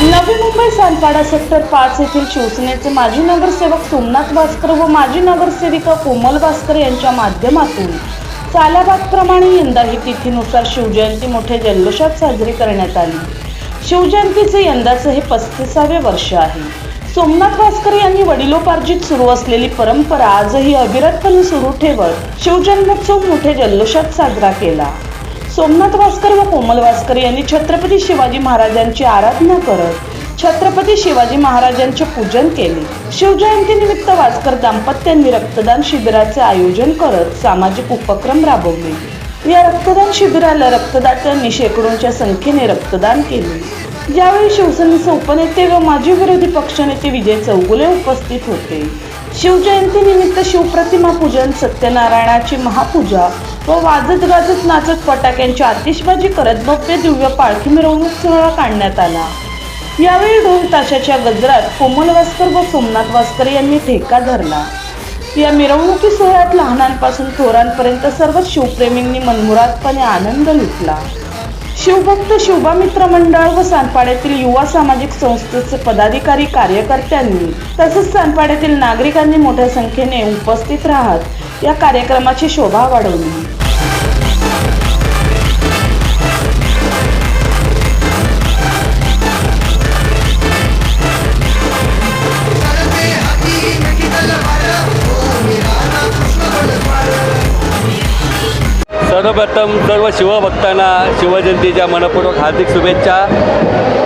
Navi Mumbai Sanpada sector 5 येथील शिवसेनेचे माजी नगरसेवक सोमनाथ भास्कर व माजी नगरसेविका कोमल भास्कर यांच्या माध्यमातून सालाबादप्रमाणे यंदाही तिथीनुसार शिवजयंती मोठ्या जल्लोषात साजरी करण्यात आली। शिवजयंतीचे यंदाचे हे 35वे वर्ष आहे। सोमनाथ भास्कर यांनी वडिलोपार्जित सुरू असलेली परंपरा आजही अविरतपणे सुरू ठेवत शिवजन्मोत्सव मोठ्या जल्लोषात साजरा केला। सोमनाथ भास्कर व कोमल भास्कर यांनी छत्रपती शिवाजी महाराजांची आराधना करत छत्रपती शिवाजी महाराजांचे पूजन केले। शिवजयंतीनिमित्त भास्कर दाम्पत्यांनी रक्तदान शिबिराचे आयोजन करत सामाजिक उपक्रम राबवले। या रक्तदान शिबिराला रक्तदात्यांनी शेकडोंच्या संख्येने रक्तदान केले। यावेळी शिवसेनेचे उपनेते व माजी विरोधी पक्षनेते विजय चौगुले उपस्थित होते। शिवजयंतीनिमित्त शिवप्रतिमा पूजन, सत्यनारायणाची महापूजा व वाजत गाजत नाचत फटाक्यांची आतिषबाजी करत भव्य दिव्य पालखी मिरवणूक सोहळा काढण्यात आला। यावेळी ढोल ताशाच्या गजरात कोमल भास्कर व सोमनाथ भास्कर यांनी ठेका धरला। या मिरवणुकी सोहळ्यात लहानांपासून थोरांपर्यंत सर्व शिवप्रेमींनी मनमुरादपणे आनंद लुटला। शिवभक्त शिवबा मित्र मंडळ व सानपाड्यातील युवा सामाजिक संस्थेचे पदाधिकारी, कार्यकर्त्यांनी तसेच सानपाड्यातील नागरिकांनी मोठ्या संख्येने उपस्थित राहत या कार्यक्रमाची शोभा वाढवली। सर्वप्रथम सर्व शिवभक्तांना शिवजयंतीच्या मनपूर्वक हार्दिक शुभेच्छा।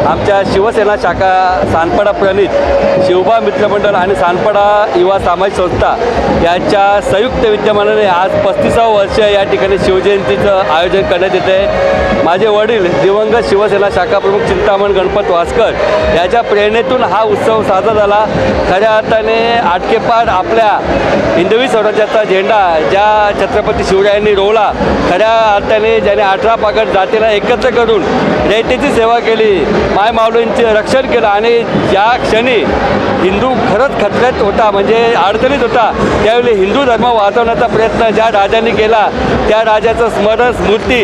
आमच्या शिवसेना शाखा सानपाडा प्रणित शिवबा मित्रमंडळ आणि सानपाडा युवा सामाजिक संस्था यांच्या संयुक्त विद्यमानाने आज 35वे वर्ष या ठिकाणी शिवजयंतीचं आयोजन करण्यात येते। माझे वडील दिवंगत शिवसेना शाखा प्रमुख चिंतामण गणपत भास्कर याच्या प्रेरणेतून हा उत्सव साजरा झाला। खऱ्या अर्थाने आटकेपार आपल्या हिंदवी स्वराज्याचा झेंडा ज्या छत्रपती शिवरायांनी रोवला, खऱ्या अर्थाने ज्याने 18 पाकट जातीला एकत्र करून रयतेची सेवा केली, माय माऊलींचे रक्षण केलं आणि ज्या क्षणी हिंदू खरंच खतऱ्यात होता, म्हणजे अडचणीत होता, त्यावेळी हिंदू धर्म वाचवण्याचा प्रयत्न ज्या राजांनी केला, त्या राजाचं स्मरण स्मृती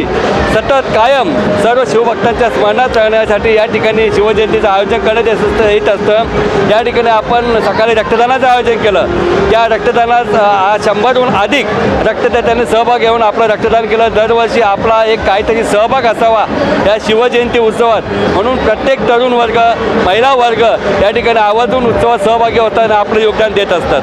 सतत कायम सर्व शिवभक्तांच्या स्मरणात राहण्यासाठी या ठिकाणी शिवजयंतीचं आयोजन करण्यात येत असतं। या ठिकाणी आपण सकाळी रक्तदानाचं आयोजन केलं। त्या रक्तदानात 100हून अधिक रक्तदात्यांनी सहभाग घेऊन आपलं रक्तदान केलं। दरवर्षी आपला एक काहीतरी सहभाग असावा या शिवजयंती उत्सवात, म्हणून प्रत्येक तरुण वर्ग, महिला वर्ग या ठिकाणी आवर्जून उत्सवात सहभागी होताना आपलं योगदान देत असतात।